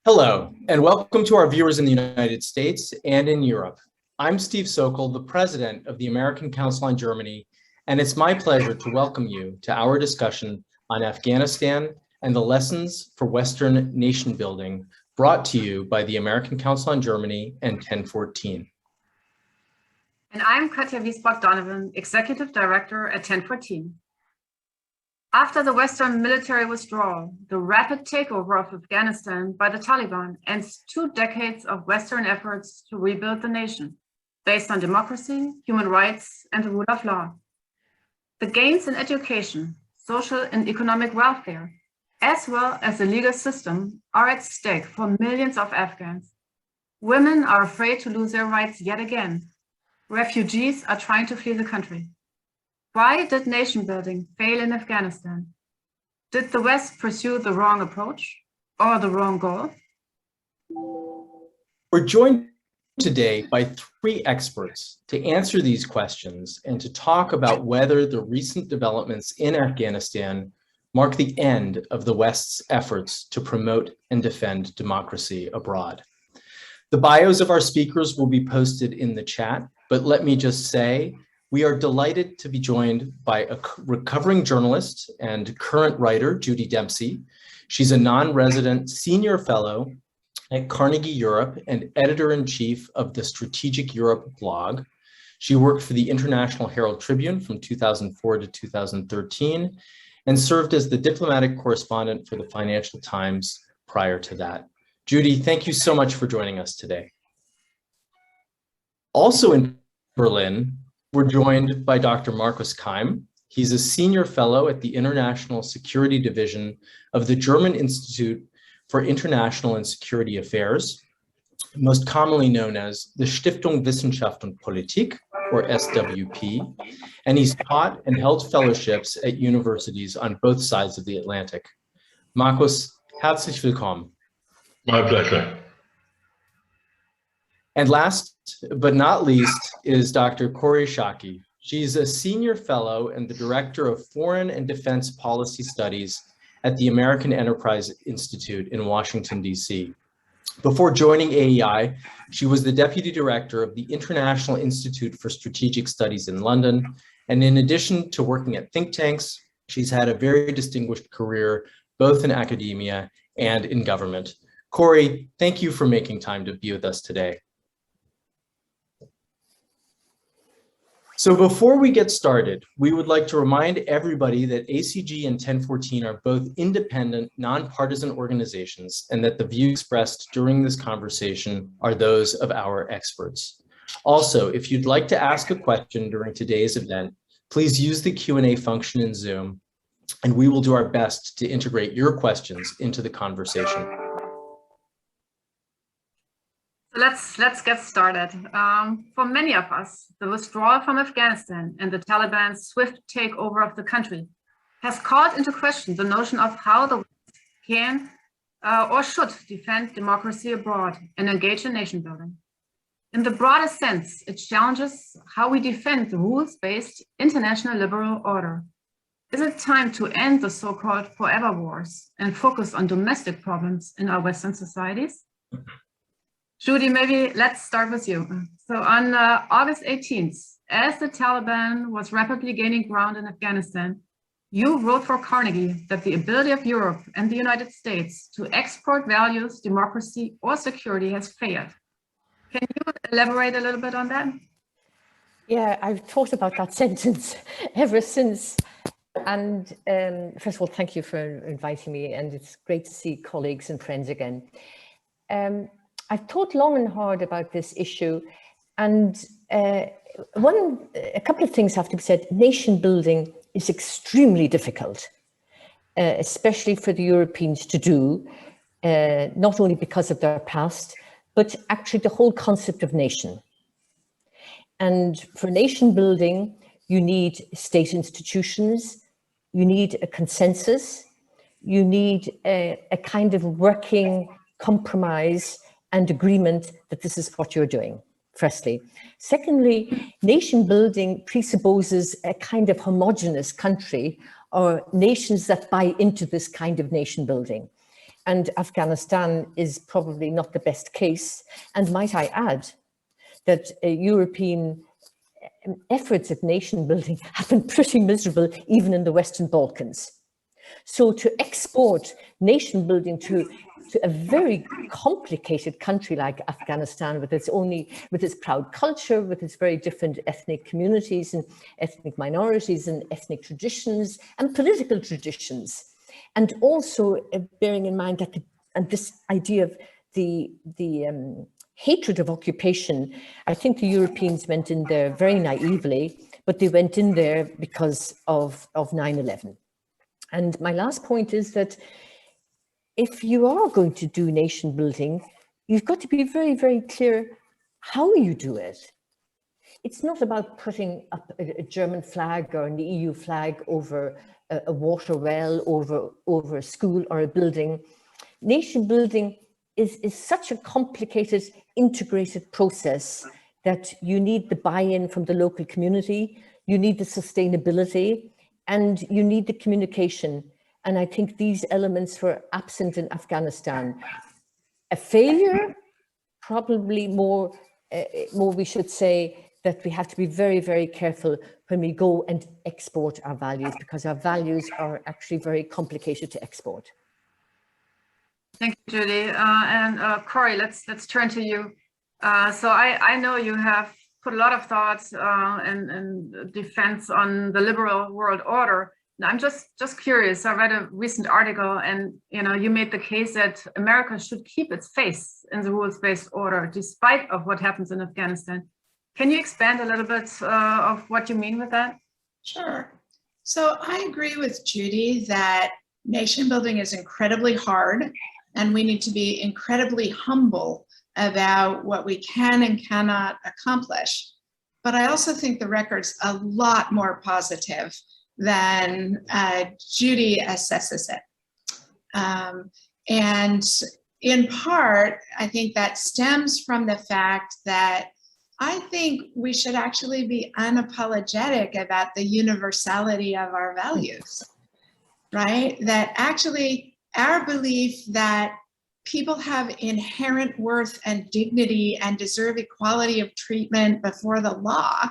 Hello, and welcome to our viewers in the United States and in Europe. I'm Steve Sokol, the president of the American Council on Germany, and it's my pleasure to welcome you to our discussion on Afghanistan and the lessons for Western nation building, brought to you by the American Council on Germany and 1014. And I'm Katja Wiesbach-Donovan, Executive Director at 1014. After the Western military withdrawal, the rapid takeover of Afghanistan by the Taliban ends 2 decades of Western efforts to rebuild the nation, based on democracy, human rights, and the rule of law. The gains in education, social and economic welfare, as well as the legal system, are at stake for millions of Afghans. Women are afraid to lose their rights yet again. Refugees are trying to flee the country. Why did nation building fail in Afghanistan? Did the West pursue the wrong approach or the wrong goal? We're joined today by 3 experts to answer these questions and to talk about whether the recent developments in Afghanistan mark the end of the West's efforts to promote and defend democracy abroad. The bios of our speakers will be posted in the chat, but let me just say, we are delighted to be joined by a recovering journalist and current writer, Judy Dempsey. She's a non-resident senior fellow at Carnegie Europe and editor-in-chief of the Strategic Europe blog. She worked for the International Herald Tribune from 2004 to 2013 and served as the diplomatic correspondent for the Financial Times prior to that. Judy, thank you so much for joining us today. Also in Berlin, we're joined by Dr. Markus Kaim. He's a senior fellow at the International Security Division of the German Institute for International and Security Affairs, most commonly known as the Stiftung Wissenschaft und Politik, or SWP, and he's taught and held fellowships at universities on both sides of the Atlantic. Markus, herzlich willkommen. My pleasure. And last but not least is Dr. Kori Schake. She's a senior fellow and the director of Foreign and Defense Policy Studies at the American Enterprise Institute in Washington, D.C. Before joining AEI, she was the deputy director of the International Institute for Strategic Studies in London. And in addition to working at think tanks, she's had a very distinguished career, both in academia and in government. Kori, thank you for making time to be with us today. So before we get started, we would like to remind everybody that ACG and 1014 are both independent, nonpartisan organizations, and that the views expressed during this conversation are those of our experts. Also, if you'd like to ask a question during today's event, please use the Q&A function in Zoom, and we will do our best to integrate your questions into the conversation. Let's get started. For many of us, the withdrawal from Afghanistan and the Taliban's swift takeover of the country has called into question the notion of how the West can or should defend democracy abroad and engage in nation building. In the broadest sense, it challenges how we defend the rules-based international liberal order. Is it time to end the so-called forever wars and focus on domestic problems in our Western societies? Judy, maybe let's start with you. So on August 18th, as the Taliban was rapidly gaining ground in Afghanistan, you wrote for Carnegie that the ability of Europe and the United States to export values, democracy, or security has failed. Can you elaborate a little bit on that? Yeah, I've thought about that sentence ever since. And first of all, thank you for inviting me, and it's great to see colleagues and friends again. I've thought long and hard about this issue, and a couple of things have to be said. Nation building is extremely difficult, especially for the Europeans to do, not only because of their past, but actually the whole concept of nation. And for nation building, you need state institutions, you need a consensus, you need a kind of working compromise and agreement that this is what you're doing, firstly. Secondly, nation building presupposes a kind of homogeneous country or nations that buy into this kind of nation building. And Afghanistan is probably not the best case. And might I add that European efforts at nation building have been pretty miserable, even in the Western Balkans. So to export nation building to a very complicated country like Afghanistan, with its proud culture, with its very different ethnic communities and ethnic minorities and ethnic traditions and political traditions, and also bearing in mind that this idea of the hatred of occupation, I think the Europeans went in there very naively, but they went in there because of 9/11. And my last point is that if you are going to do nation building, you've got to be very, very clear how you do it. It's not about putting up a German flag or an EU flag over a water well, over a school or a building. Nation building is such a complicated, integrated process that you need the buy-in from the local community, you need the sustainability, and you need the communication. And I think these elements were absent in Afghanistan. A failure, probably more we should say that we have to be very, very careful when we go and export our values, because our values are actually very complicated to export. Thank you, Judy. And Kori, let's turn to you. So I know you have put a lot of thoughts and defense on the liberal world order. And I'm just curious. I read a recent article, and you made the case that America should keep its faith in the rules-based order, despite of what happens in Afghanistan. Can you expand a little bit of what you mean with that? Sure. So I agree with Judy that nation building is incredibly hard, and we need to be incredibly humble about what we can and cannot accomplish. But I also think the record's a lot more positive than Judy assesses it. And in part, I think that stems from the fact that I think we should actually be unapologetic about the universality of our values, right? That actually our belief that people have inherent worth and dignity and deserve equality of treatment before the law.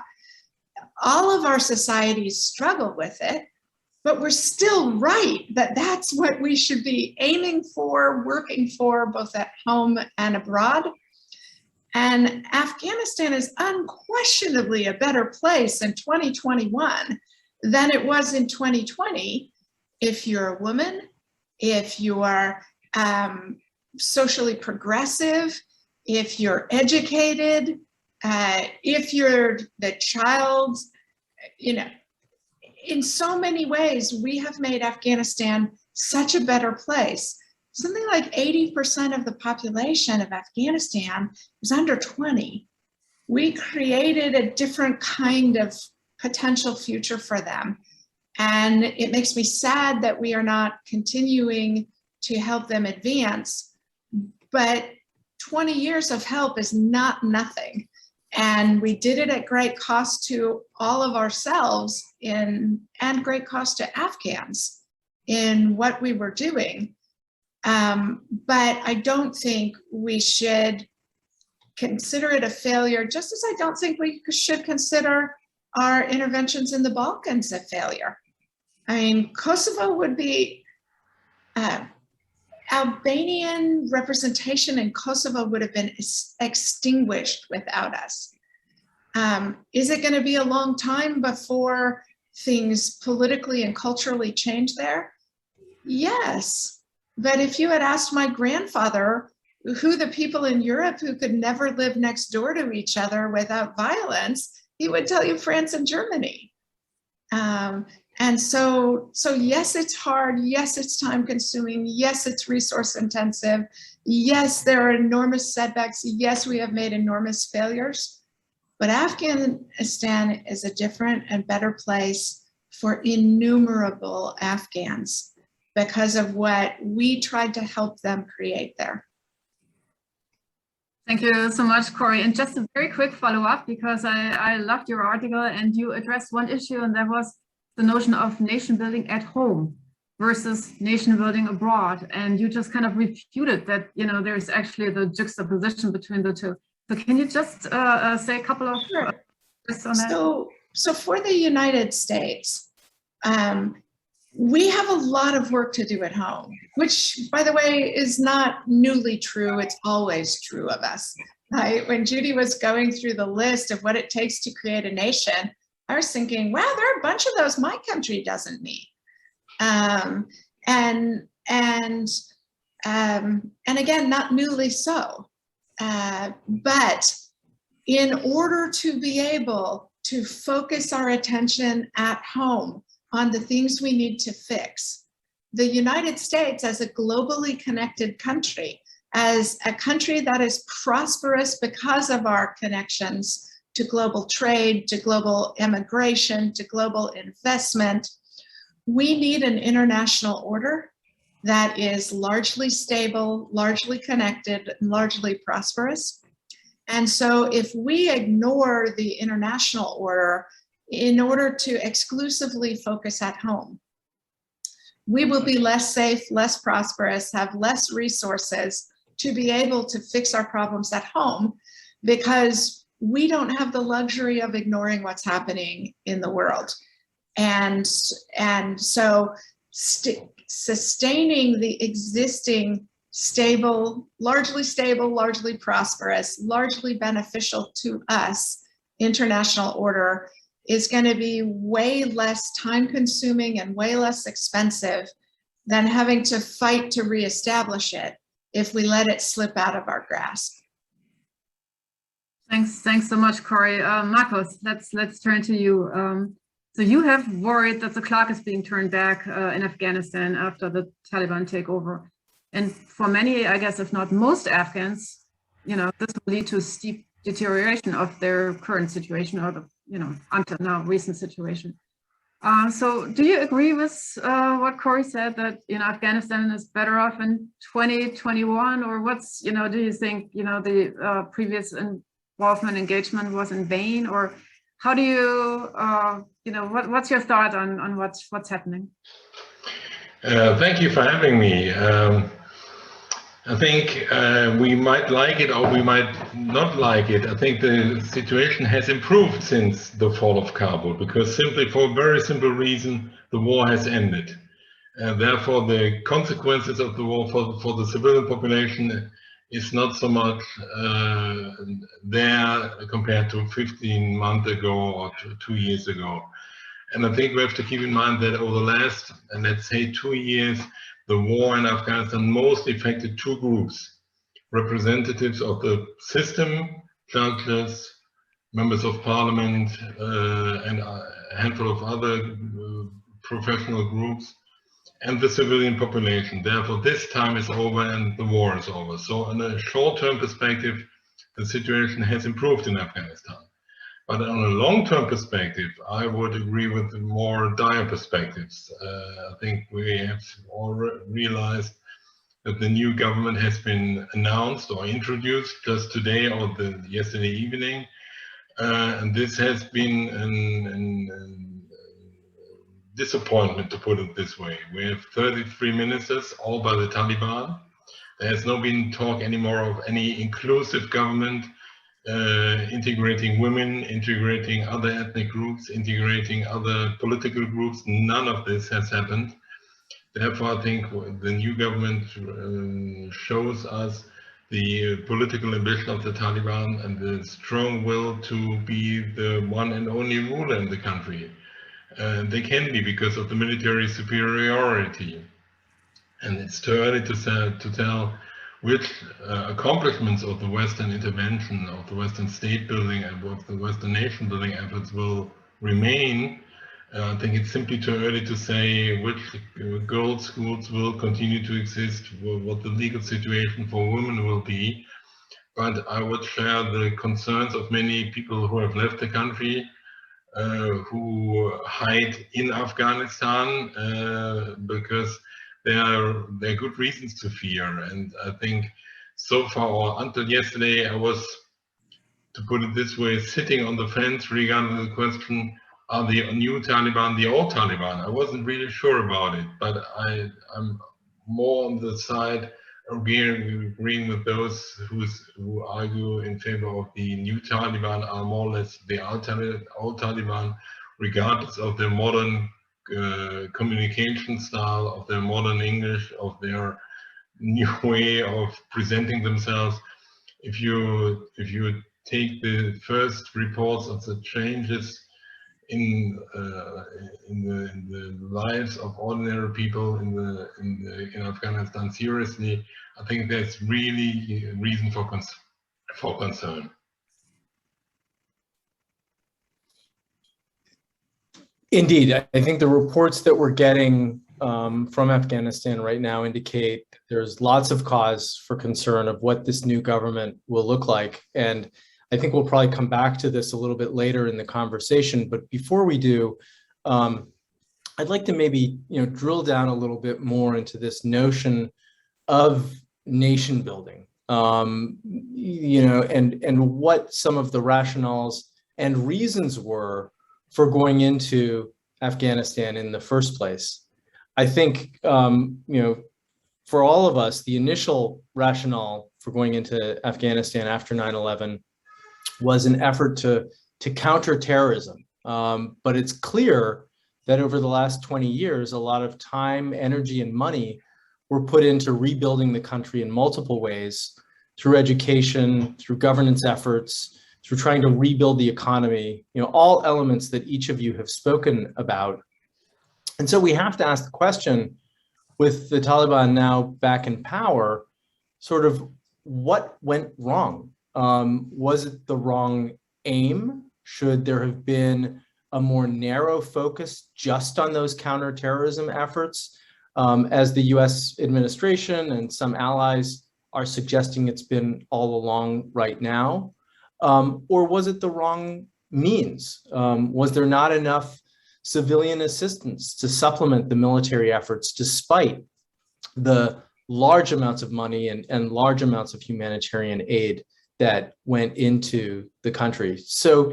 All of our societies struggle with it, but we're still right that that's what we should be aiming for, working for, both at home and abroad. And Afghanistan is unquestionably a better place in 2021 than it was in 2020 if you're a woman, if you are socially progressive, if you're educated, if you're the child, in so many ways, we have made Afghanistan such a better place. Something like 80% of the population of Afghanistan is under 20. We created a different kind of potential future for them. And it makes me sad that we are not continuing to help them advance. But 20 years of help is not nothing. And we did it at great cost to all of ourselves and great cost to Afghans in what we were doing. But I don't think we should consider it a failure, just as I don't think we should consider our interventions in the Balkans a failure. I mean, Kosovo would be, Albanian representation in Kosovo would have been extinguished without us. Is it going to be a long time before things politically and culturally change there? Yes. But if you had asked my grandfather who the people in Europe who could never live next door to each other without violence, he would tell you France and Germany. And so yes, it's hard. Yes, it's time consuming. Yes, it's resource intensive. Yes, there are enormous setbacks. Yes, we have made enormous failures. But Afghanistan is a different and better place for innumerable Afghans because of what we tried to help them create there. Thank you so much, Kori. And just a very quick follow-up, because I loved your article and you addressed one issue, and that was the notion of nation building at home. versus nation building abroad. And you just kind of refuted that, you know, there's actually the juxtaposition between the two. So can you just say a couple of Sure. words on that? So for the United States, we have a lot of work to do at home, which, by the way, is not newly true. It's always true of us. Right? When Judy was going through the list of what it takes to create a nation, I was thinking, wow, there are a bunch of those my country doesn't meet. And again, not newly so. But in order to be able to focus our attention at home on the things we need to fix, the United States, as a globally connected country, as a country that is prosperous because of our connections to global trade, to global immigration, to global investment, we need an international order that is largely stable, largely connected, largely prosperous. And so if we ignore the international order in order to exclusively focus at home, we will be less safe, less prosperous, have less resources to be able to fix our problems at home, because we don't have the luxury of ignoring what's happening in the world. And so sustaining the existing stable, largely prosperous, largely beneficial to us international order is going to be way less time consuming and way less expensive than having to fight to reestablish it if we let it slip out of our grasp. Thanks so much, Kori. Markus, let's turn to you. So you have worried that the clock is being turned back in Afghanistan after the Taliban takeover. And for many, I guess, if not most Afghans, you know, this will lead to a steep deterioration of their current situation, or the, you know, until now recent situation. So do you agree with what Kori said, that, you know, Afghanistan is better off in 2021, or what's, you know, do you think, you know, the previous involvement, engagement was in vain, or how do you, you know, what's your thought on what's happening? Thank you for having me. I think we might like it or we might not like it. I think the situation has improved since the fall of Kabul, because simply for a very simple reason, the war has ended. Therefore, the consequences of the war for the civilian population is not so much there compared to 15 months ago or 2 years ago. And I think we have to keep in mind that over the last, let's say, 2 years, the war in Afghanistan mostly affected two groups: representatives of the system, judges, members of parliament, and a handful of other professional groups, and the civilian population. Therefore, this time is over and the war is over. So in a short-term perspective, the situation has improved in Afghanistan. But on a long-term perspective, I would agree with the more dire perspectives. I think we have all realized that the new government has been announced or introduced just today or yesterday evening. And this has been a disappointment, to put it this way. We have 33 ministers, all by the Taliban. There has not been talk anymore of any inclusive government, integrating women, integrating other ethnic groups, integrating other political groups. None of this has happened. Therefore, I think the new government shows us the political ambition of the Taliban and the strong will to be the one and only ruler in the country. They can be because of the military superiority. And it's too early to tell which accomplishments of the Western intervention, of the Western state building and of the Western nation building efforts will remain. I think it's simply too early to say which girls' schools will continue to exist, what the legal situation for women will be. But I would share the concerns of many people who have left the country, who hide in Afghanistan, because there are good reasons to fear. And I think so far, or until yesterday, I was, to put it this way, sitting on the fence regarding the question, are the new Taliban the old Taliban? I wasn't really sure about it, but I'm more on the side agreeing with those who argue in favor of the new Taliban are more or less the old Taliban, regardless of their modern communication style, of their modern English, of their new way of presenting themselves. If you take the first reports of the changes in the lives of ordinary people in Afghanistan seriously, I think that's really a reason for concern. Indeed, I think the reports that we're getting from Afghanistan right now indicate there's lots of cause for concern of what this new government will look like. And I think we'll probably come back to this a little bit later in the conversation. But before we do, I'd like to maybe drill down a little bit more into this notion of nation building, and what some of the rationales and reasons were for going into Afghanistan in the first place. I think, for all of us, the initial rationale for going into Afghanistan after 9/11 was an effort to counter terrorism. But it's clear that over the last 20 years, a lot of time, energy, and money were put into rebuilding the country in multiple ways, through education, through governance efforts, through trying to rebuild the economy, all elements that each of you have spoken about. And so we have to ask the question, with the Taliban now back in power, sort of what went wrong? Was it the wrong aim? Should there have been a more narrow focus just on those counterterrorism efforts, as the US administration and some allies are suggesting it's been all along right now? Or was it the wrong means? Was there not enough civilian assistance to supplement the military efforts, despite the large amounts of money and large amounts of humanitarian aid that went into the country? So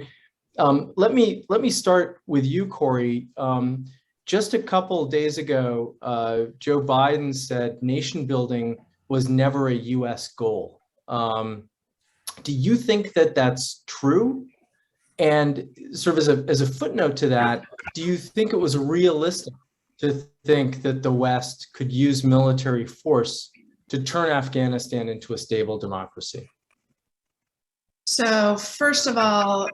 let me start with you, Kori. Just a couple of days ago, Joe Biden said nation building was never a US goal. Do you think that that's true? And sort of as a footnote to that, do you think it was realistic to think that the West could use military force to turn Afghanistan into a stable democracy? So first of all,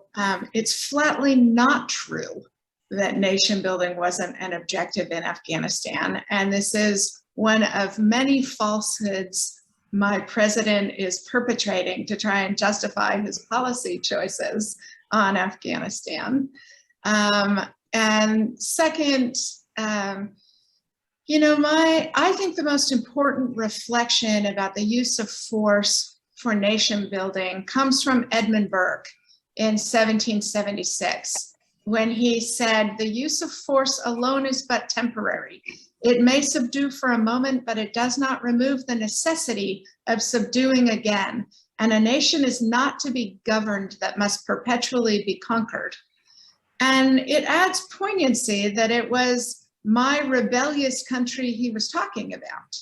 it's flatly not true that nation building wasn't an objective in Afghanistan. And this is one of many falsehoods my president is perpetrating to try and justify his policy choices on Afghanistan. And second, I think the most important reflection about the use of force for nation building comes from Edmund Burke in 1776, when he said, "The use of force alone is but temporary. It may subdue for a moment, but it does not remove the necessity of subduing again. And a nation is not to be governed that must perpetually be conquered." And it adds poignancy that it was my rebellious country he was talking about,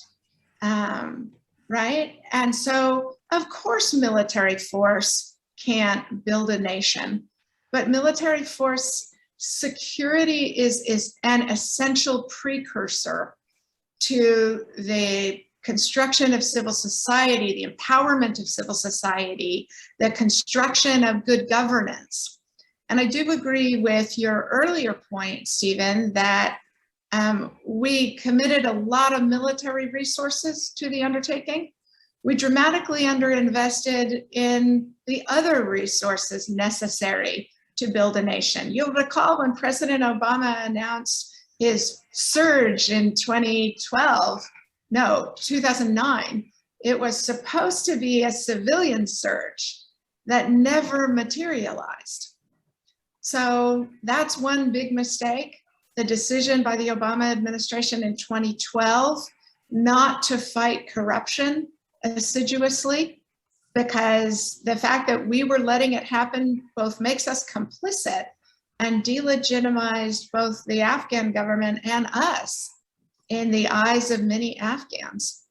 right? And so, of course, military force can't build a nation, but military force security is an essential precursor to the construction of civil society, the empowerment of civil society, the construction of good governance. And I do agree with your earlier point, Stephen, that we committed a lot of military resources to the undertaking. We dramatically underinvested in the other resources necessary to build a nation. You'll recall when President Obama announced his surge in 2009, it was supposed to be a civilian surge that never materialized. So that's one big mistake. The decision by the Obama administration in 2012 not to fight corruption assiduously, because the fact that we were letting it happen both makes us complicit, and delegitimized both the Afghan government and us in the eyes of many Afghans.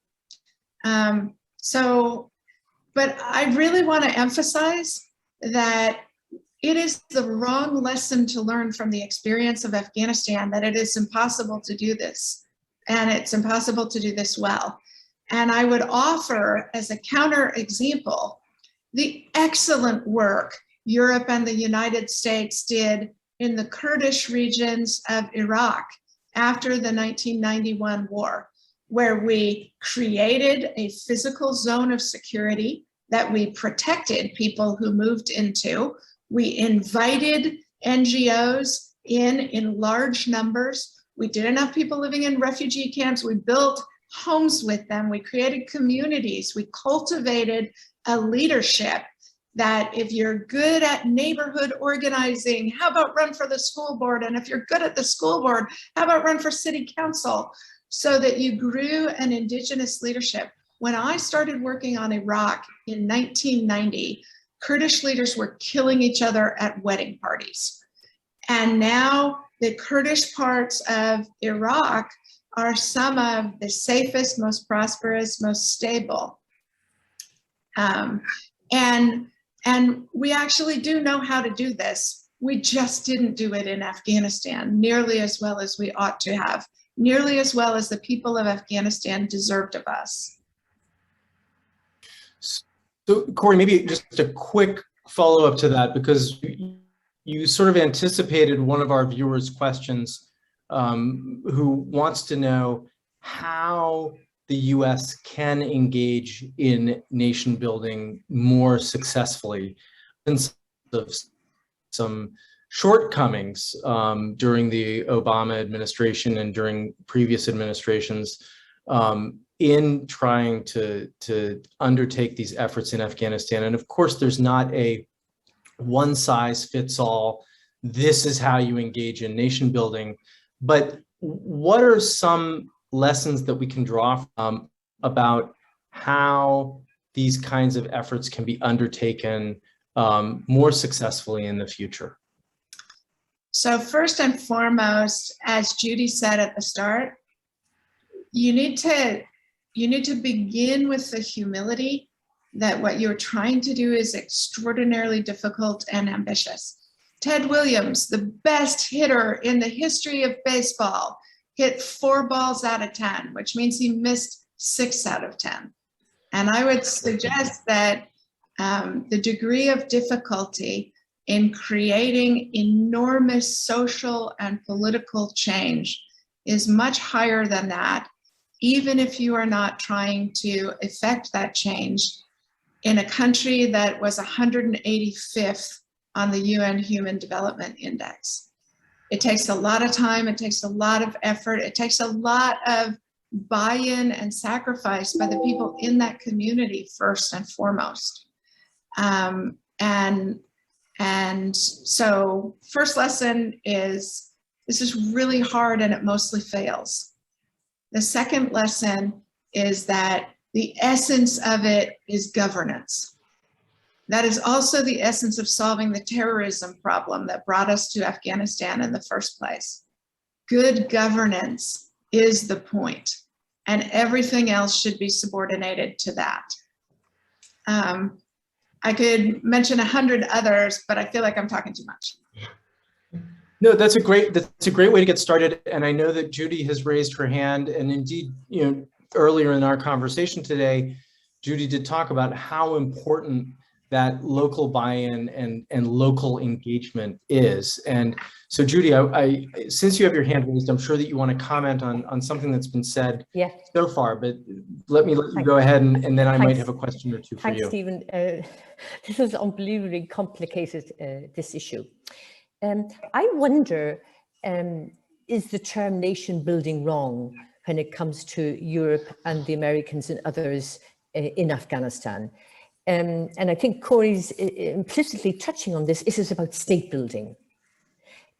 But I really want to emphasize that it is the wrong lesson to learn from the experience of Afghanistan, that it is impossible to do this, and it's impossible to do this well. And I would offer as a counter example the excellent work Europe and the United States did in the Kurdish regions of Iraq after the 1991 war, where we created a physical zone of security that we protected people who moved into. We invited NGOs in large numbers. We didn't have people living in refugee camps. We built homes with them. We created communities. We cultivated a leadership that if you're good at neighborhood organizing, how about run for the school board? And if you're good at the school board, how about run for city council? So that you grew an indigenous leadership. When I started working on Iraq in 1990, Kurdish leaders were killing each other at wedding parties. And now the Kurdish parts of Iraq are some of the safest, most prosperous, most stable. And we actually do know how to do this. We just didn't do it in Afghanistan nearly as well as we ought to have, nearly as well as the people of Afghanistan deserved of us. So, Kori, maybe just a quick follow-up to that, because you sort of anticipated one of our viewers' questions, who wants to know how the U.S. can engage in nation building more successfully, since of some shortcomings during the Obama administration and during previous administrations in trying to undertake these efforts in Afghanistan. And of course, there's not a one size fits all, this is how you engage in nation building, but what are some lessons that we can draw from about how these kinds of efforts can be undertaken more successfully in the future? So first and foremost, as Judy said at the start, you need to begin with the humility that what you're trying to do is extraordinarily difficult and ambitious. Ted Williams, the best hitter in the history of baseball, hit 4 balls out of 10, which means he missed 6 out of 10. And I would suggest that the degree of difficulty in creating enormous social and political change is much higher than that, even if you are not trying to effect that change in a country that was 185th on the UN Human Development Index. It takes a lot of time, it takes a lot of effort, it takes a lot of buy-in and sacrifice by the people in that community first and foremost. And so first lesson is, this is really hard and it mostly fails. The second lesson is that the essence of it is governance. That is also the essence of solving the terrorism problem that brought us to Afghanistan in the first place. Good governance is the point, and everything else should be subordinated to that. I could mention 100 others, but I feel like I'm talking too much. No, that's a great way to get started. And I know that Judy has raised her hand, and indeed, earlier in our conversation today, Judy did talk about how important that local buy-in and local engagement is. And so, Judy, I since you have your hand raised, I'm sure that you want to comment on something that's been said so far, but let you go ahead, and then I might have a question or two for you. Thanks, Stephen. This is unbelievably complicated, this issue. I wonder, is the term nation building wrong when it comes to Europe and the Americans and others in Afghanistan? And I think Kori's implicitly touching on this. This is about state building.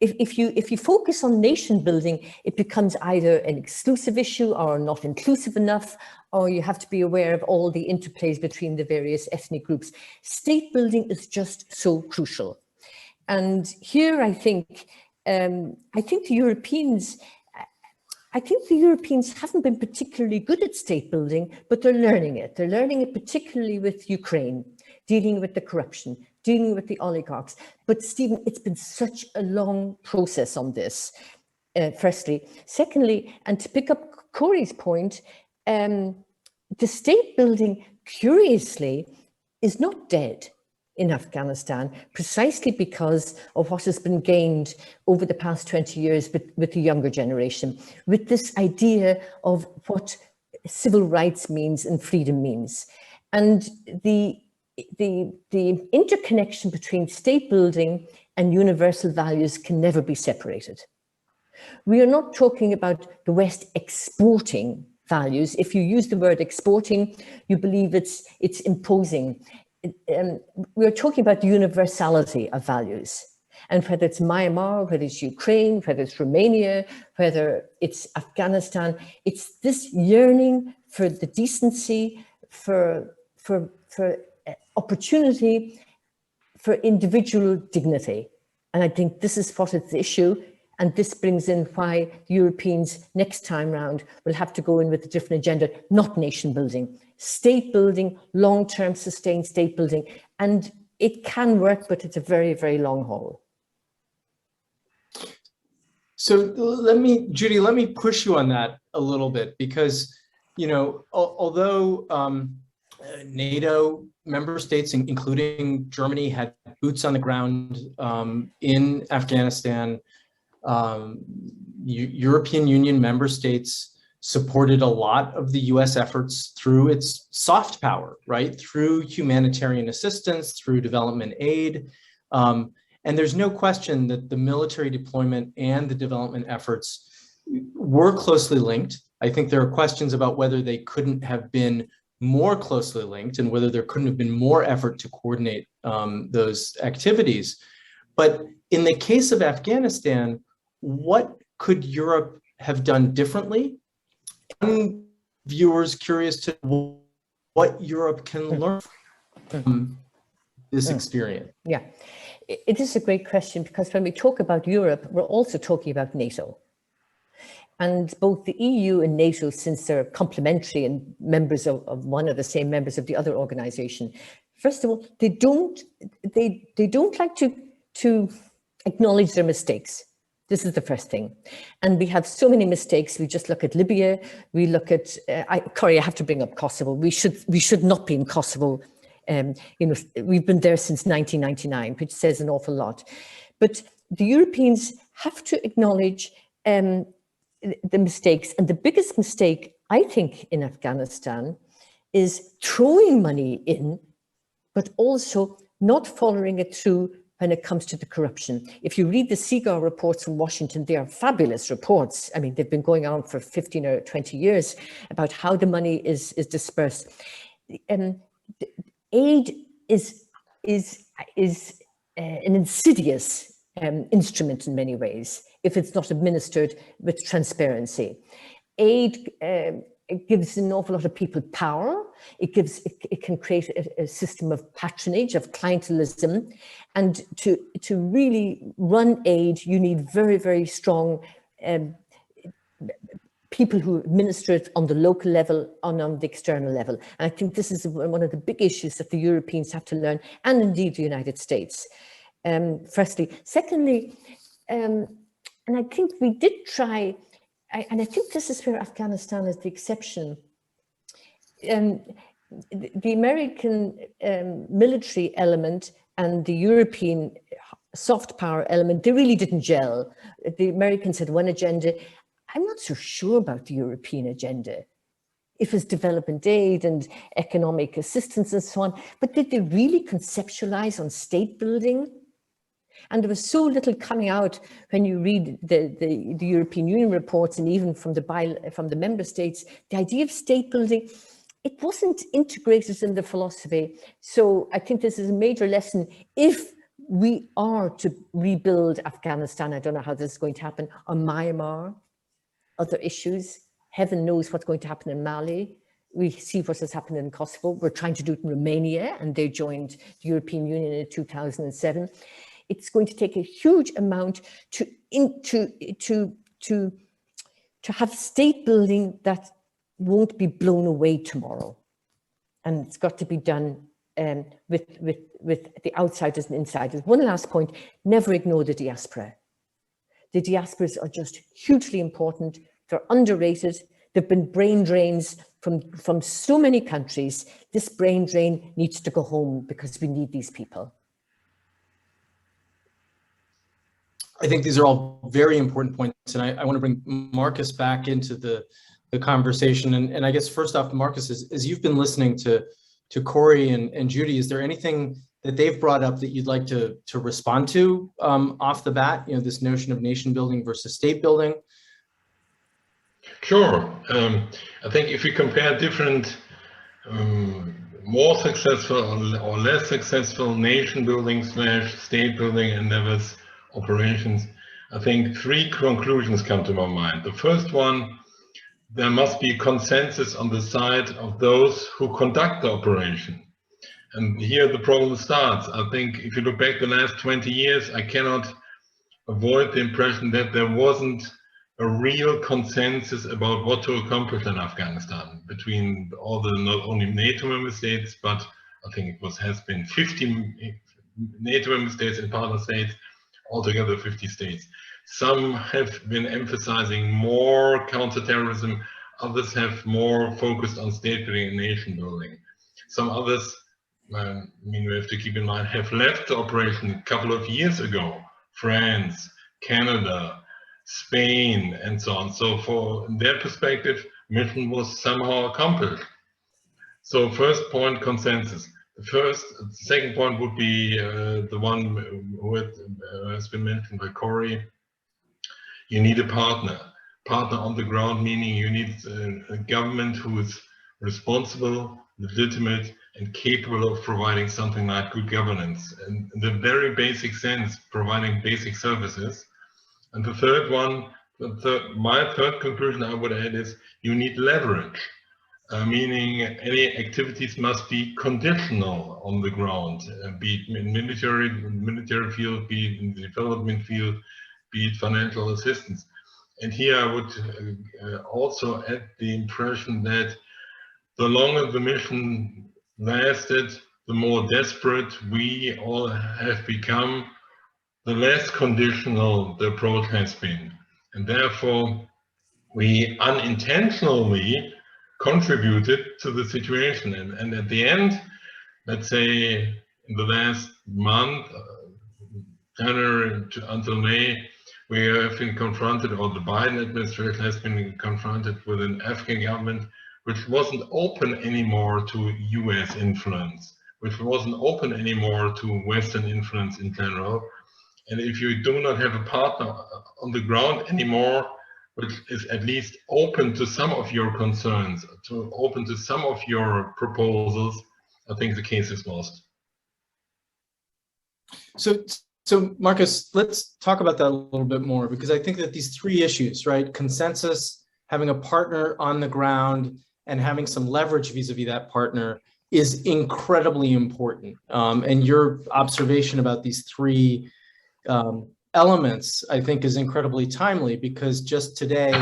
If you focus on nation building, it becomes either an exclusive issue or not inclusive enough, or you have to be aware of all the interplays between the various ethnic groups. State building is just so crucial. And here, I think the Europeans haven't been particularly good at state building, but they're learning it. They're learning it particularly with Ukraine, dealing with the corruption, dealing with the oligarchs. But Stephen, it's been such a long process on this, firstly. Secondly, and to pick up Kori's point, the state building, curiously, is not dead in Afghanistan, precisely because of what has been gained over the past 20 years with the younger generation, with this idea of what civil rights means and freedom means. And the interconnection between state building and universal values can never be separated. We are not talking about the West exporting values. If you use the word exporting, you believe it's imposing. We're talking about the universality of values. And whether it's Myanmar, whether it's Ukraine, whether it's Romania, whether it's Afghanistan, it's this yearning for the decency, for opportunity, for individual dignity. And I think this is what is the issue. And this brings in why the Europeans next time round will have to go in with a different agenda, not nation building, state building, long-term sustained state building. And it can work, but it's a very, very long haul. So Judy, let me push you on that a little bit, because, you know, although NATO member states, including Germany, had boots on the ground in Afghanistan, European Union member states supported a lot of the US efforts through its soft power, right? Through humanitarian assistance, through development aid. And there's no question that the military deployment and the development efforts were closely linked. I think there are questions about whether they couldn't have been more closely linked and whether there couldn't have been more effort to coordinate those activities. But in the case of Afghanistan, what could Europe have done differently? And viewers curious to what Europe can learn from this experience. Yeah, it is a great question, because when we talk about Europe, we're also talking about NATO. And both the EU and NATO, since they're complementary and members of one of the same members of the other organization, first of all, they don't like to acknowledge their mistakes. This is the first thing. And we have so many mistakes. We just look at Libya. We look at, Kori, I have to bring up Kosovo. We should not be in Kosovo. You know, we've been there since 1999, which says an awful lot. But the Europeans have to acknowledge the mistakes. And the biggest mistake, I think, in Afghanistan is throwing money in, but also not following it through when it comes to the corruption. If you read the Seagar reports from Washington, they are fabulous reports. I mean, they've been going on for 15 or 20 years about how the money is dispersed. Aid is an insidious instrument in many ways if it's not administered with transparency. Aid it gives an awful lot of people power. It can create a system of patronage, of clientelism. And to really run aid, you need very, very strong people who administer it on the local level and on the external level. And I think this is one of the big issues that the Europeans have to learn, and indeed the United States, firstly. Secondly, and I think we did try, and I think this is where Afghanistan is the exception. The American military element and the European soft power element, they really didn't gel. The Americans had one agenda. I'm not so sure about the European agenda. It was development aid and economic assistance and so on, but did they really conceptualize on state building? And there was so little coming out when you read the European Union reports, and even from the member states, the idea of state building, it wasn't integrated in the philosophy. So I think this is a major lesson. If we are to rebuild Afghanistan, I don't know how this is going to happen, or Myanmar, other issues, heaven knows what's going to happen in Mali. We see what has happened in Kosovo. We're trying to do it in Romania, and they joined the European Union in 2007. It's going to take a huge amount to have state building that won't be blown away tomorrow. And it's got to be done with the outsiders and insiders. One last point, never ignore the diaspora. The diasporas are just hugely important. They're underrated. There've been brain drains from so many countries. This brain drain needs to go home because we need these people. I think these are all very important points, and I want to bring Markus back into the conversation. And I guess first off, Markus, as you've been listening to Kori and Judy, is there anything that they've brought up that you'd like to respond to off the bat? You know, this notion of nation building versus state building. Sure. I think if you compare different more successful or less successful nation building / state building endeavors, operations, I think three conclusions come to my mind. The first one, there must be consensus on the side of those who conduct the operation. And here the problem starts. I think if you look back the last 20 years, I cannot avoid the impression that there wasn't a real consensus about what to accomplish in Afghanistan between all the not only NATO member states, but I think it has been 50 NATO member states and partner states, altogether 50 states. Some have been emphasizing more counterterrorism, others have more focused on state building and nation building. Some others, I mean, we have to keep in mind, have left the operation a couple of years ago. France, Canada, Spain, and so on. So from their perspective, mission was somehow accomplished. So first point, consensus. The second point would be the one who has been mentioned by Kori. You need a partner on the ground, meaning you need a government who is responsible, legitimate, and capable of providing something like good governance, and in the very basic sense, providing basic services. And the third one, my third conclusion I would add is you need leverage, meaning any activities must be conditional on the ground, be it in military field, be it in the development field, be it financial assistance. And here I would also add the impression that the longer the mission lasted, the more desperate we all have become, the less conditional the approach has been. And therefore, we unintentionally contributed to the situation. And at the end, let's say in the last month, January until May, we have been confronted, or the Biden administration has been confronted with an Afghan government which wasn't open anymore to US influence, which wasn't open anymore to Western influence in general. And if you do not have a partner on the ground anymore, which is at least open to some of your concerns, open to some of your proposals, I think the case is lost. So Markus, let's talk about that a little bit more, because I think that these three issues, right? Consensus, having a partner on the ground, and having some leverage vis-a-vis that partner is incredibly important. And your observation about these three elements, I think, is incredibly timely, because just today,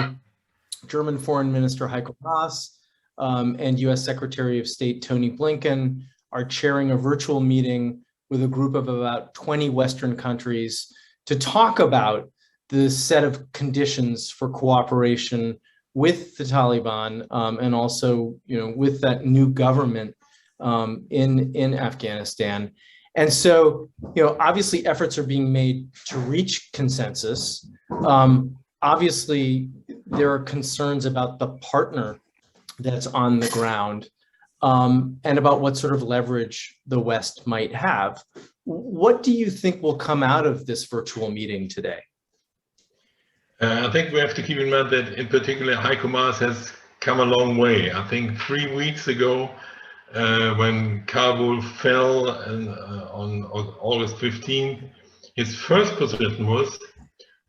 German Foreign Minister Heiko Maas and US Secretary of State Tony Blinken are chairing a virtual meeting with a group of about 20 Western countries to talk about the set of conditions for cooperation with the Taliban and also, with that new government in Afghanistan. And so, obviously efforts are being made to reach consensus. Obviously, there are concerns about the partner that's on the ground and about what sort of leverage the West might have. What do you think will come out of this virtual meeting today? I think we have to keep in mind that in particular Heiko Maas has come a long way. I think 3 weeks ago, when Kabul fell on August 15th, his first position was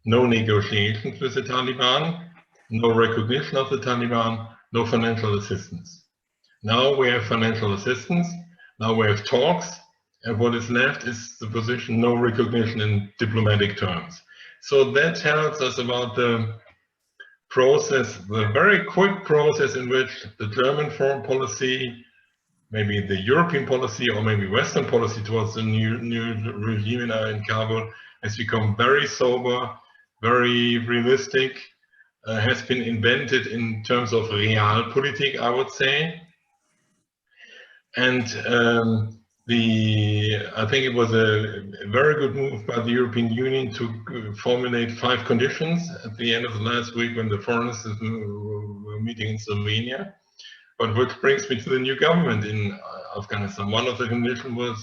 no negotiations with the Taliban, no recognition of the Taliban, no financial assistance. Now we have financial assistance, now we have talks, and what is left is the position no recognition in diplomatic terms. So that tells us about the process, the very quick process in which the German foreign policy, maybe the European policy, or maybe Western policy towards the new regime in Kabul has become very sober, very realistic, has been invented in terms of realpolitik, I would say. And I think it was a very good move by the European Union to formulate 5 conditions at the end of the last week when the foreigners were meeting in Slovenia. But which brings me to the new government in Afghanistan. One of the conditions was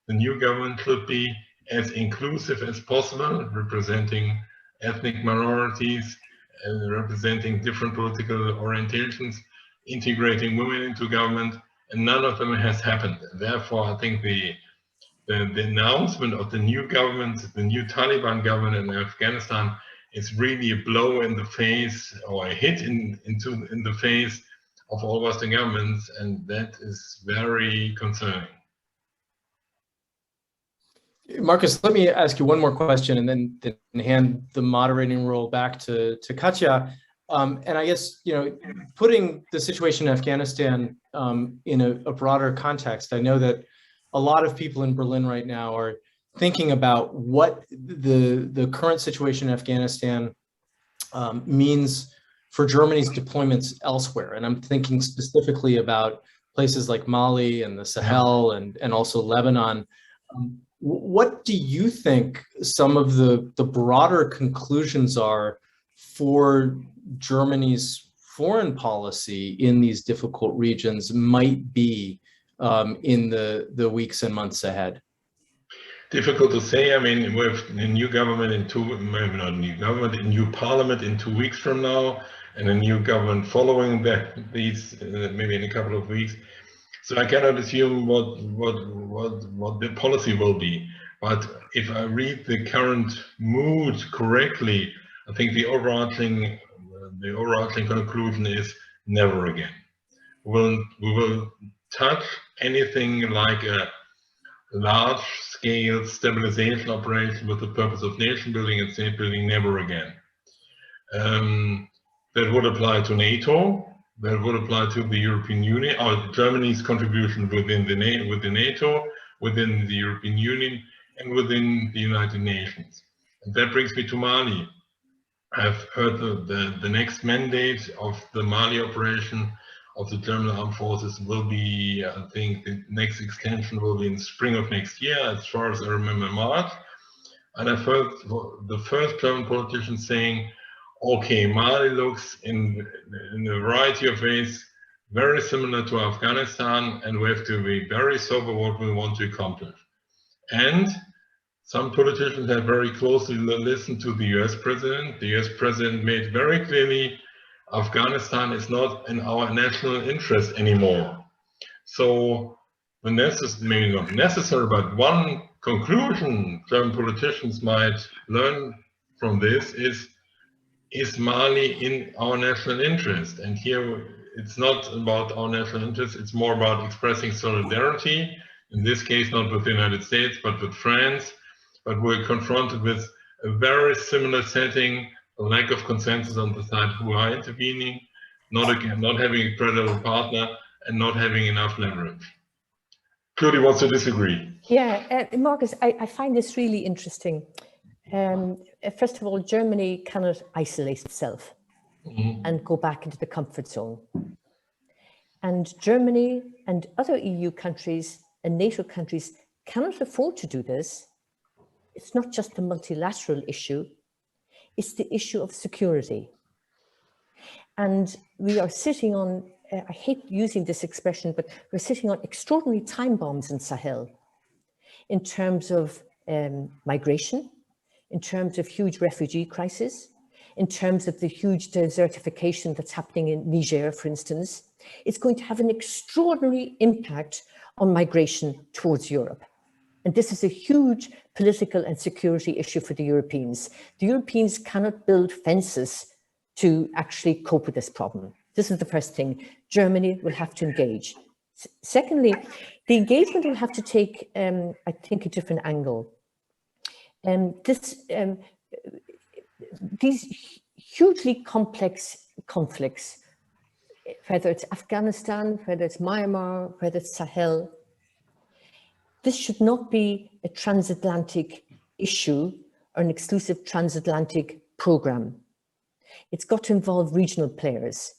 the new government should be as inclusive as possible, representing ethnic minorities, representing different political orientations, integrating women into government, and none of them has happened. Therefore, I think the announcement of the new government, the new Taliban government in Afghanistan, is really a blow in the face, or a hit in the face of all Western governments, and that is very concerning. Markus, let me ask you one more question and then hand the moderating role back to Katja. And I guess, you know, putting the situation in Afghanistan in a broader context, I know that a lot of people in Berlin right now are thinking about what the current situation in Afghanistan means for Germany's deployments elsewhere. And I'm thinking specifically about places like Mali and the Sahel and also Lebanon. What do you think some of the broader conclusions are for Germany's foreign policy in these difficult regions might be in the weeks and months ahead? Difficult to say. I mean, we have a new government a new parliament in 2 weeks from now, and a new government following these maybe in a couple of weeks. So I cannot assume what the policy will be. But if I read the current mood correctly, I think the overarching conclusion is never again. We will touch anything like a large-scale stabilization operation with the purpose of nation building and state building never again. That would apply to NATO. That would apply to the European Union, or Germany's contribution within NATO, within the European Union, and within the United Nations. And that brings me to Mali. I've heard the next mandate of the Mali operation of the German armed forces will be, I think the next extension will be in spring of next year, as far as I remember, March. And I've heard the first German politicians saying, okay, Mali looks in a variety of ways very similar to Afghanistan, and we have to be very sober what we want to accomplish. And some politicians have very closely listened to the US president. The US president made very clearly Afghanistan is not in our national interest anymore. So maybe not necessary, but one conclusion German politicians might learn from this is Mali in our national interest? And here it's not about our national interest, it's more about expressing solidarity, in this case not with the United States, but with France. But we're confronted with a very similar setting, a lack of consensus on the side who are intervening, not having a credible partner, and not having enough leverage. Judy wants to disagree. Yeah, Markus, I find this really interesting. First of all, Germany cannot isolate itself and go back into the comfort zone. And Germany and other EU countries and NATO countries cannot afford to do this. It's not just a multilateral issue, it's the issue of security. And we are sitting on, I hate using this expression, but we're sitting on extraordinary time bombs in Sahel in terms of migration, in terms of huge refugee crisis, in terms of the huge desertification that's happening in Niger, for instance. It's going to have an extraordinary impact on migration towards Europe. And this is a huge political and security issue for the Europeans. The Europeans cannot build fences to actually cope with this problem. This is the first thing. Germany will have to engage. Secondly, the engagement will have to take, I think, a different angle. These hugely complex conflicts, whether it's Afghanistan, whether it's Myanmar, whether it's Sahel, this should not be a transatlantic issue or an exclusive transatlantic program. It's got to involve regional players.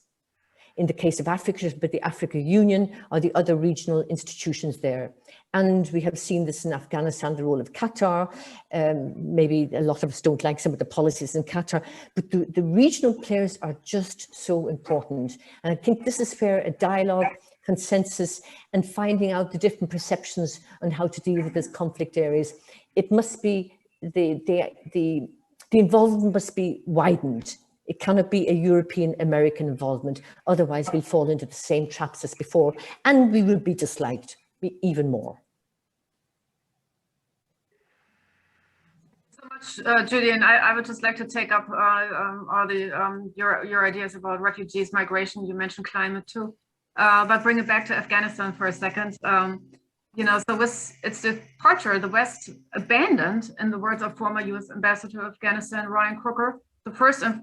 In the case of Africa, but the Africa Union or the other regional institutions there. And we have seen this in Afghanistan, the role of Qatar. Maybe a lot of us don't like some of the policies in Qatar, but the regional players are just so important. And I think this is where a dialogue, consensus, and finding out the different perceptions on how to deal with these conflict areas, it must be, the involvement must be widened. It cannot be a European-American involvement. Otherwise, we'll fall into the same traps as before, and we will be disliked even more. So much, Judy, and I would just like to take up all the your ideas about refugees, migration. You mentioned climate too, but bring it back to Afghanistan for a second. You know, so with its departure, the West abandoned, in the words of former U.S. Ambassador to Afghanistan Ryan Crooker, the first and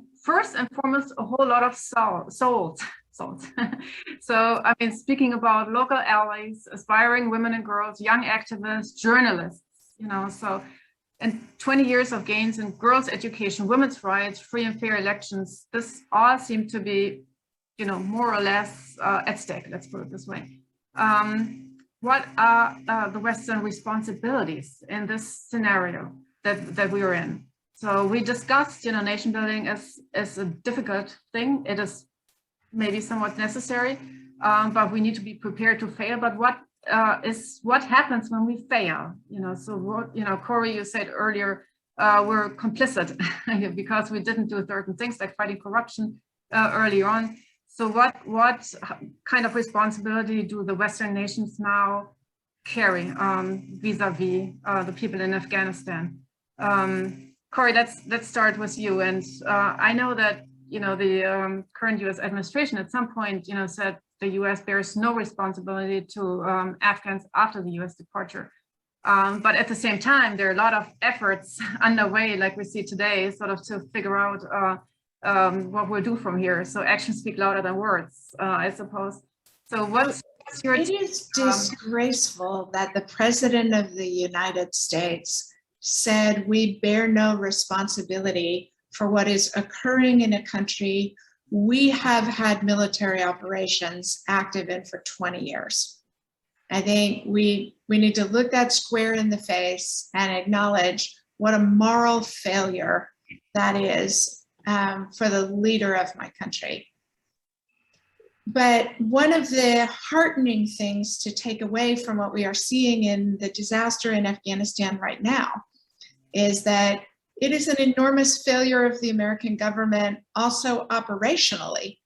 foremost, a whole lot of souls. So, I mean, speaking about local allies, aspiring women and girls, young activists, journalists, you know, so, and 20 years of gains in girls' education, women's rights, free and fair elections, this all seemed to be, you know, more or less at stake, let's put it this way. What are the Western responsibilities in this scenario that we are in? So we discussed, you know, nation building is a difficult thing. It is maybe somewhat necessary, but we need to be prepared to fail. But what happens when we fail? You know, so what, you know, Kori, you said earlier, we're complicit because we didn't do certain things like fighting corruption early on. So what kind of responsibility do the Western nations now carry vis-a-vis the people in Afghanistan? Kori, let's start with you. And I know that, you know, the current U.S. administration at some point, you know, said the U.S. bears no responsibility to Afghans after the U.S. departure. But at the same time, there are a lot of efforts underway, like we see today, sort of to figure out what we'll do from here. So actions speak louder than words, I suppose. So what's your... It is disgraceful that the President of the United States said we bear no responsibility for what is occurring in a country we have had military operations active in for 20 years. I think we need to look that square in the face and acknowledge what a moral failure that is for the leader of my country. But one of the heartening things to take away from what we are seeing in the disaster in Afghanistan right now is that it is an enormous failure of the American government, also operationally,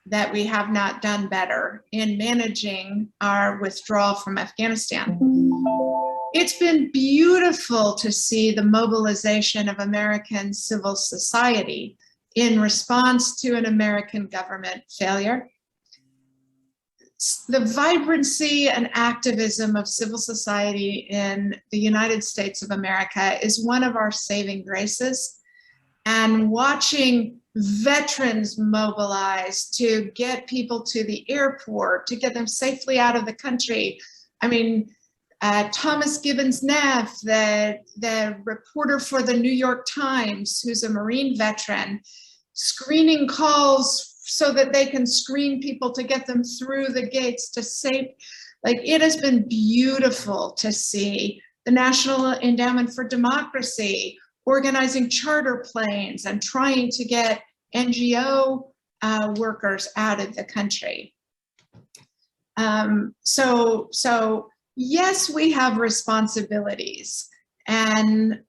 that we have not done better in managing our withdrawal from Afghanistan. It's been beautiful to see the mobilization of American civil society in response to an American government failure. The vibrancy and activism of civil society in the United States of America is one of our saving graces. And watching veterans mobilize to get people to the airport, to get them safely out of the country. I mean, Thomas Gibbons Neff, the reporter for the New York Times, who's a Marine veteran, screening calls so that they can screen people to get them through the gates to safe. Like, it has been beautiful to see the National Endowment for Democracy organizing charter planes and trying to get NGO workers out of the country. So yes, we have responsibilities, and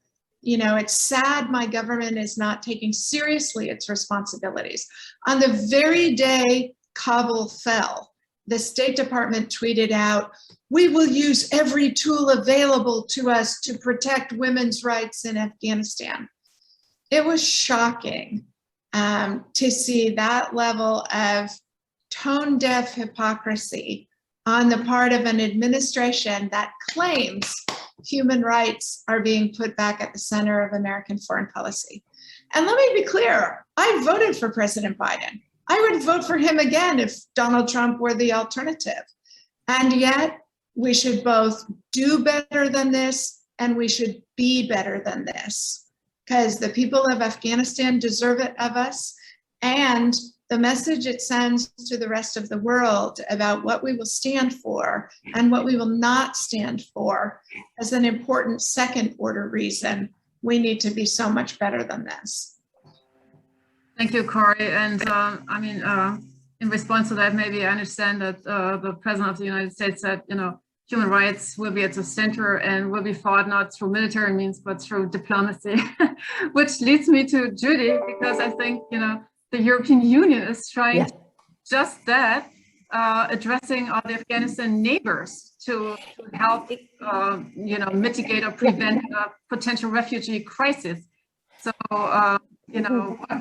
you know, it's sad my government is not taking seriously its responsibilities. On the very day Kabul fell, the State Department tweeted out, "We will use every tool available to us to protect women's rights in Afghanistan." It was shocking to see that level of tone-deaf hypocrisy on the part of an administration that claims human rights are being put back at the center of American foreign policy. And let me be clear, I voted for President Biden. I would vote for him again if Donald Trump were the alternative. And yet we should both do better than this and we should be better than this, because the people of Afghanistan deserve it of us, and the message it sends to the rest of the world about what we will stand for and what we will not stand for is an important second order reason we need to be so much better than this. Thank you, Kori. And in response to that, maybe I understand that the President of the United States said, human rights will be at the center and will be fought not through military means, but through diplomacy, which leads me to Judy, because I think, the European Union is trying just that, addressing all the Afghanistan neighbors to help, mitigate or prevent a potential refugee crisis. So,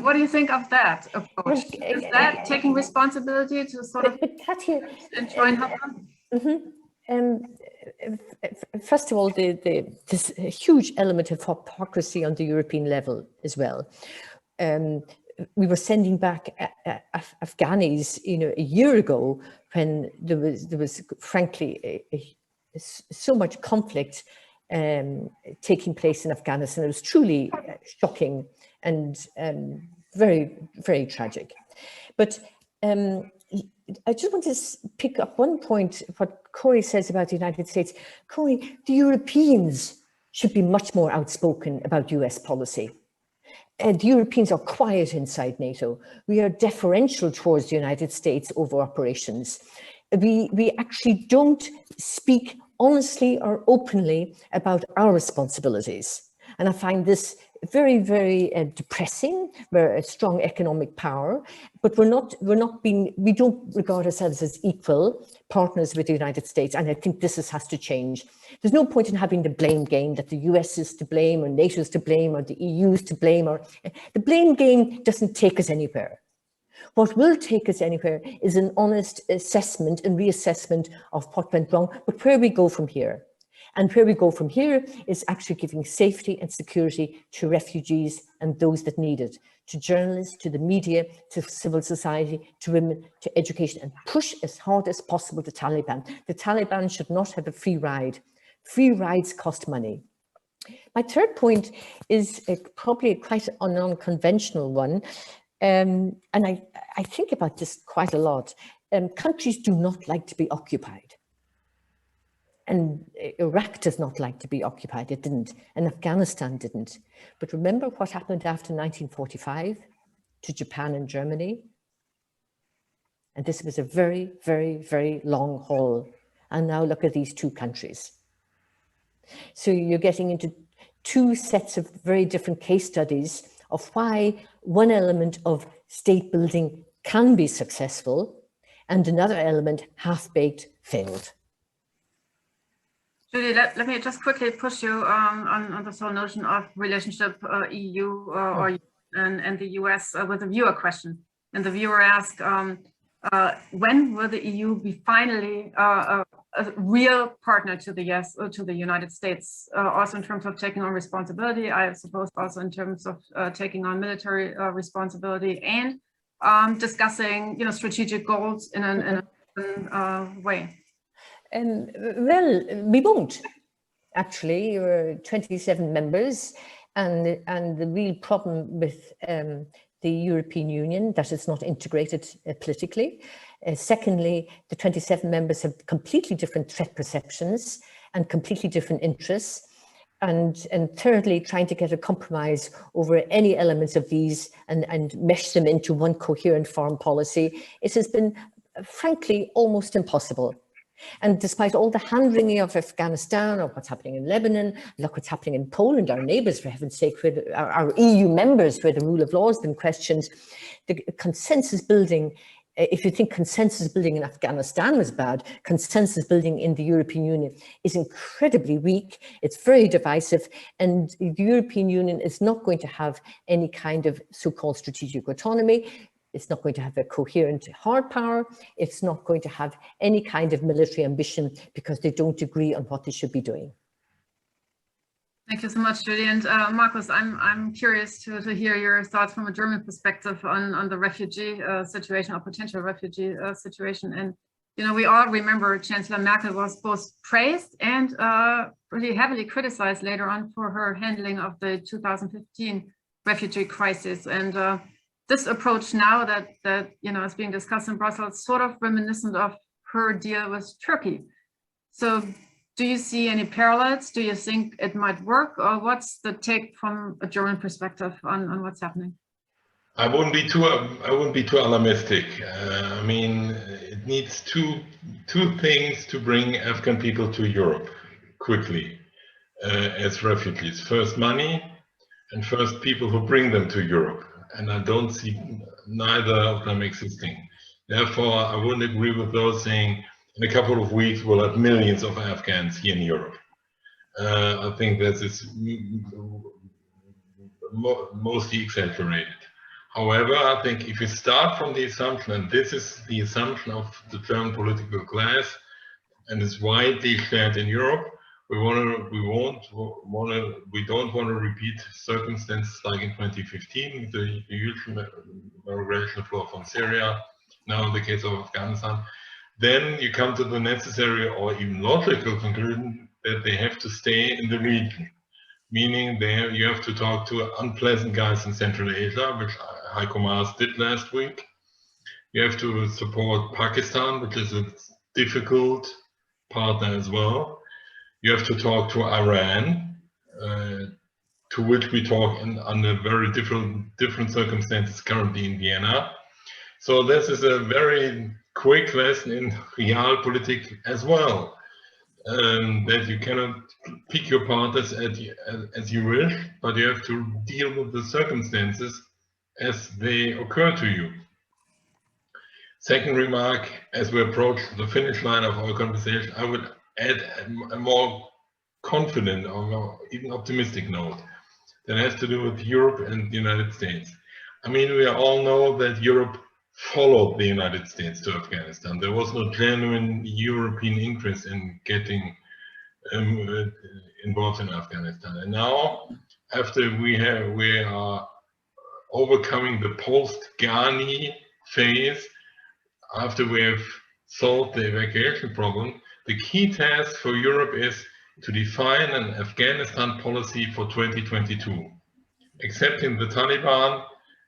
what do you think of that approach? Is that taking responsibility to sort of and try and help them? First of all, this huge element of hypocrisy on the European level as well. We were sending back Afghanis, a year ago when there was frankly so much conflict taking place in Afghanistan. It was truly shocking and very, very tragic. But I just want to pick up one point, what Kori says about the United States. Kori, the Europeans should be much more outspoken about US policy. The Europeans are quiet inside NATO. We are deferential towards the United States over operations. We actually don't speak honestly or openly about our responsibilities. And I find this very, very depressing. We're a strong economic power, but we don't regard ourselves as equal partners with the United States. And I think this has to change. There's no point in having the blame game that the US is to blame or NATO is to blame or the EU is to blame. Or the blame game doesn't take us anywhere. What will take us anywhere is an honest assessment and reassessment of what went wrong, but where we go from here. And where we go from here is actually giving safety and security to refugees and those that need it, to journalists, to the media, to civil society, to women, to education, and push as hard as possible the Taliban. The Taliban should not have a free ride. Free rides cost money. My third point is probably quite an unconventional one. And I think about this quite a lot. Countries do not like to be occupied. And Iraq does not like to be occupied. It didn't. And Afghanistan didn't. But remember what happened after 1945 to Japan and Germany? And this was a very, very, very long haul. And now look at these two countries. So you're getting into two sets of very different case studies of why one element of state building can be successful and another element, half-baked, failed. Judy, let me just quickly push you on this whole notion of relationship EU and the US with a viewer question. And the viewer asked, when will the EU be finally a real partner to the US or to the United States, also in terms of taking on responsibility, I suppose also in terms of taking on military responsibility and discussing, strategic goals in a way? Well, we won't. Actually, we're 27 members, and the real problem with the European Union that it's not integrated politically. Secondly, the 27 members have completely different threat perceptions and completely different interests. And thirdly, trying to get a compromise over any elements of these and mesh them into one coherent foreign policy, it has been, frankly, almost impossible. And despite all the hand-wringing of Afghanistan or what's happening in Lebanon, look what's happening in Poland, our neighbours, for heaven's sake, where our EU members, where the rule of law has been questioned, the consensus building, if you think consensus building in Afghanistan was bad, consensus building in the European Union is incredibly weak. It's very divisive, and the European Union is not going to have any kind of so-called strategic autonomy. It's not going to have a coherent hard power. It's not going to have any kind of military ambition because they don't agree on what they should be doing. Thank you so much, Judy. And Markus, I'm curious to hear your thoughts from a German perspective on the refugee situation or potential refugee situation. And you know, we all remember Chancellor Merkel was both praised and pretty heavily criticized later on for her handling of the 2015 refugee crisis. And this approach now that you know is being discussed in Brussels, sort of reminiscent of her deal with Turkey. So, do you see any parallels? Do you think it might work, or what's the take from a German perspective on what's happening? I wouldn't be too alarmistic. I mean, it needs two things to bring Afghan people to Europe quickly as refugees. First, money, and first, people who bring them to Europe. And I don't see neither of them existing. Therefore, I wouldn't agree with those saying in a couple of weeks we'll have millions of Afghans here in Europe. I think this is mostly exaggerated. However, I think if you start from the assumption, and this is the assumption of the German political class, and it's widely shared in Europe, we don't want to repeat circumstances like in 2015, with the huge migration flow from Syria, now in the case of Afghanistan. Then you come to the necessary or even logical conclusion that they have to stay in the region, meaning you have to talk to unpleasant guys in Central Asia, which Heiko Maas did last week. You have to support Pakistan, which is a difficult partner as well. You have to talk to Iran, to which we talk under very different circumstances currently in Vienna. So this is a very quick lesson in realpolitik as well, that you cannot pick your partners as you wish, but you have to deal with the circumstances as they occur to you. Second remark, as we approach the finish line of our conversation, I would add a more confident or more even optimistic note that has to do with Europe and the United States. I mean, we all know that Europe followed the United States to Afghanistan. There was no genuine European interest in getting involved in Afghanistan. And now, after we are overcoming the post-Ghani phase, after we have solved the evacuation problem, the key task for Europe is to define an Afghanistan policy for 2022, accepting the Taliban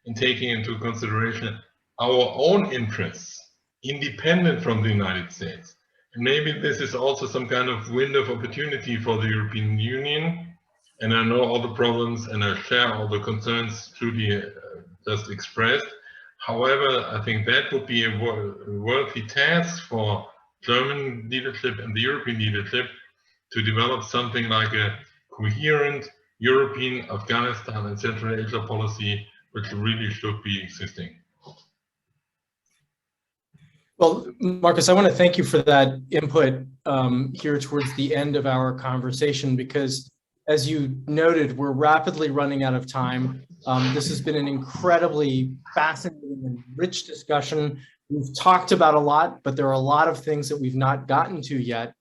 and taking into consideration our own interests, independent from the United States. And maybe this is also some kind of window of opportunity for the European Union. And I know all the problems and I share all the concerns Judy just expressed. However, I think that would be a worthy task for German leadership and the European leadership to develop something like a coherent European, Afghanistan and Central Asia policy, which really should be existing. Well, Markus, I want to thank you for that input here towards the end of our conversation, because as you noted, we're rapidly running out of time. This has been an incredibly fascinating and rich discussion. We've talked about a lot, but there are a lot of things that we've not gotten to yet.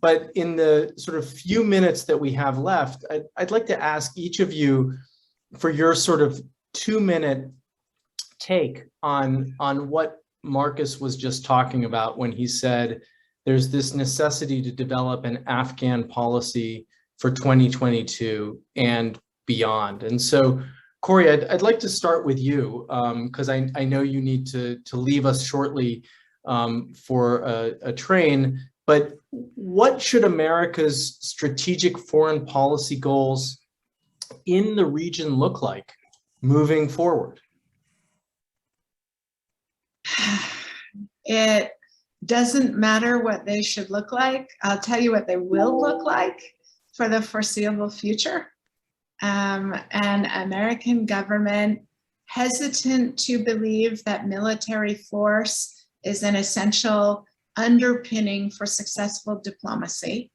But in the sort of few minutes that we have left, I'd like to ask each of you for your sort of 2-minute take on what Markus was just talking about when he said there's this necessity to develop an Afghan policy for 2022 and beyond. And so, Kori, I'd like to start with you, because I know you need to leave us shortly for a train, but what should America's strategic foreign policy goals in the region look like moving forward? It doesn't matter what they should look like. I'll tell you what they will look like for the foreseeable future. An American government hesitant to believe that military force is an essential underpinning for successful diplomacy,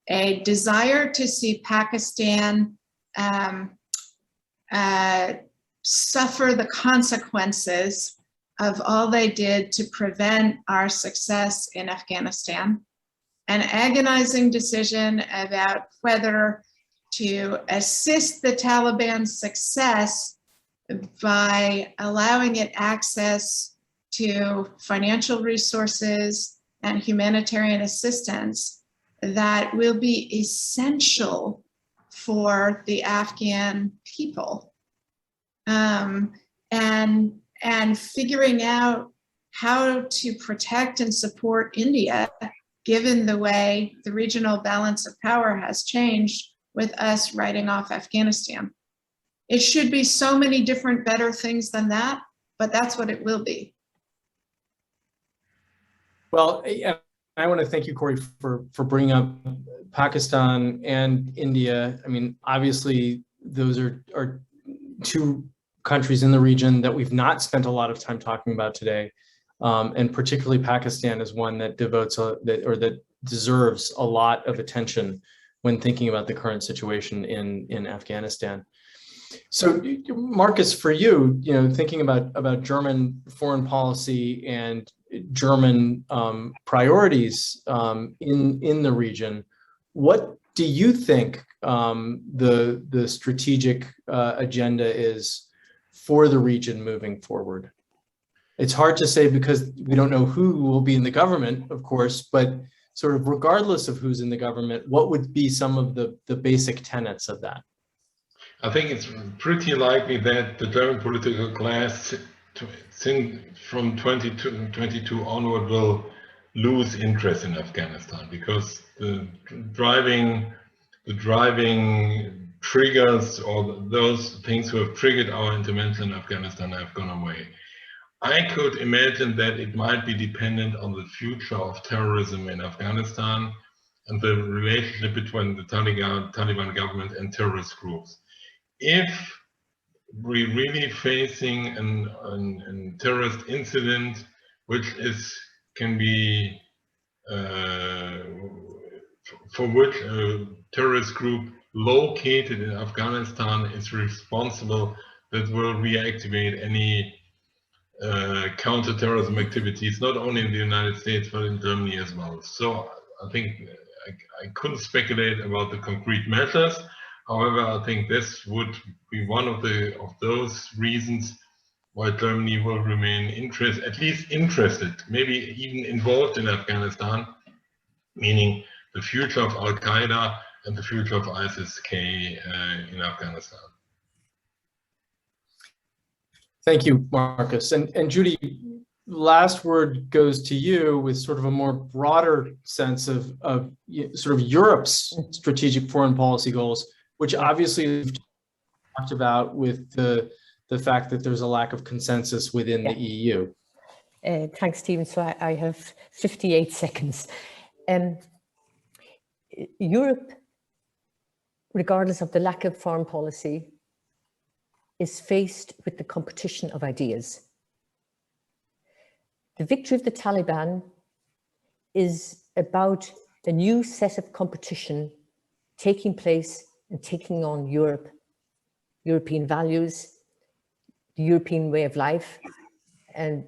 a desire to see Pakistan suffer the consequences of all they did to prevent our success in Afghanistan. An agonizing decision about whether to assist the Taliban's success by allowing it access to financial resources and humanitarian assistance that will be essential for the Afghan people. And figuring out how to protect and support India, given the way the regional balance of power has changed with us writing off Afghanistan. It should be so many different better things than that, but that's what it will be. Well, I want to thank you, Kori, for bringing up Pakistan and India. I mean, obviously, those are two countries in the region that we've not spent a lot of time talking about today. And particularly Pakistan is one that that deserves a lot of attention when thinking about the current situation in Afghanistan. So, Markus, for you, thinking about German foreign policy and German priorities in the region, what do you think the strategic agenda is for the region moving forward? It's hard to say because we don't know who will be in the government, of course, but sort of regardless of who's in the government, what would be some of the basic tenets of that? I think it's pretty likely that the German political class from 2022 onward will lose interest in Afghanistan, because the driving triggers, or those things who have triggered our intervention in Afghanistan, have gone away. I could imagine that it might be dependent on the future of terrorism in Afghanistan and the relationship between the Taliban government and terrorist groups. If we're really facing a terrorist incident, which can be for which a terrorist group located in Afghanistan is responsible, that will reactivate any counterterrorism activities, not only in the United States, but in Germany as well. So I think I couldn't speculate about the concrete measures. However, I think this would be one of those reasons why Germany will remain at least interested, maybe even involved in Afghanistan, meaning the future of Al-Qaeda and the future of ISIS-K in Afghanistan. Thank you, Markus. And Judy, last word goes to you with sort of a more broader sense of sort of Europe's strategic foreign policy goals, which obviously we've talked about with the fact that there's a lack of consensus within the EU. Thanks, Stephen. So I have 58 seconds. Europe, regardless of the lack of foreign policy, is faced with the competition of ideas. The victory of the Taliban is about a new set of competition taking place and taking on Europe, European values, the European way of life, and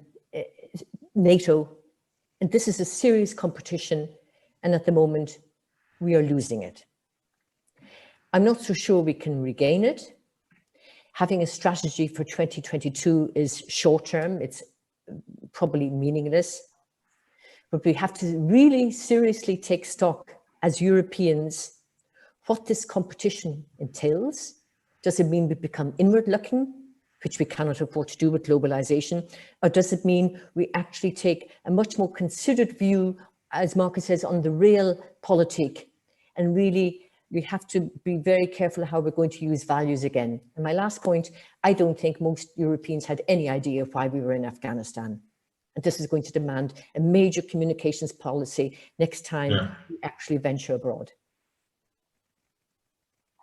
NATO. And this is a serious competition, and at the moment, we are losing it. I'm not so sure we can regain it. Having a strategy for 2022 is short-term, it's probably meaningless, but we have to really seriously take stock as Europeans what this competition entails. Does it mean we become inward-looking, which we cannot afford to do with globalization? Or does it mean we actually take a much more considered view, as Markus says, on the real politic? And really, we have to be very careful how we're going to use values again. And my last point, I don't think most Europeans had any idea why we were in Afghanistan. And this is going to demand a major communications policy next time we actually venture abroad.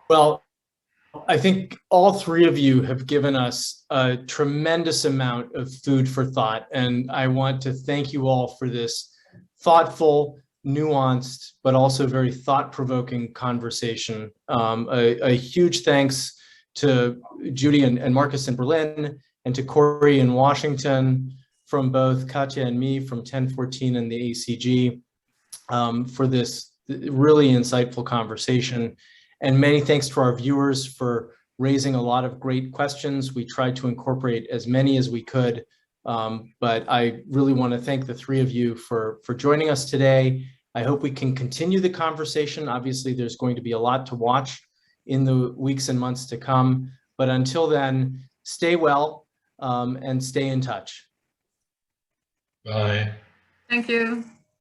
Well, I think all three of you have given us a tremendous amount of food for thought, and I want to thank you all for this thoughtful, nuanced, but also very thought-provoking conversation. A huge thanks to Judy and Markus in Berlin, and to Kori in Washington, from both Katja and me from 1014 and the ACG, for this really insightful conversation. And many thanks to our viewers for raising a lot of great questions. We tried to incorporate as many as we could, but I really want to thank the three of you for joining us today. I hope we can continue the conversation. Obviously, there's going to be a lot to watch in the weeks and months to come, but until then, stay well and stay in touch. Bye. Thank you.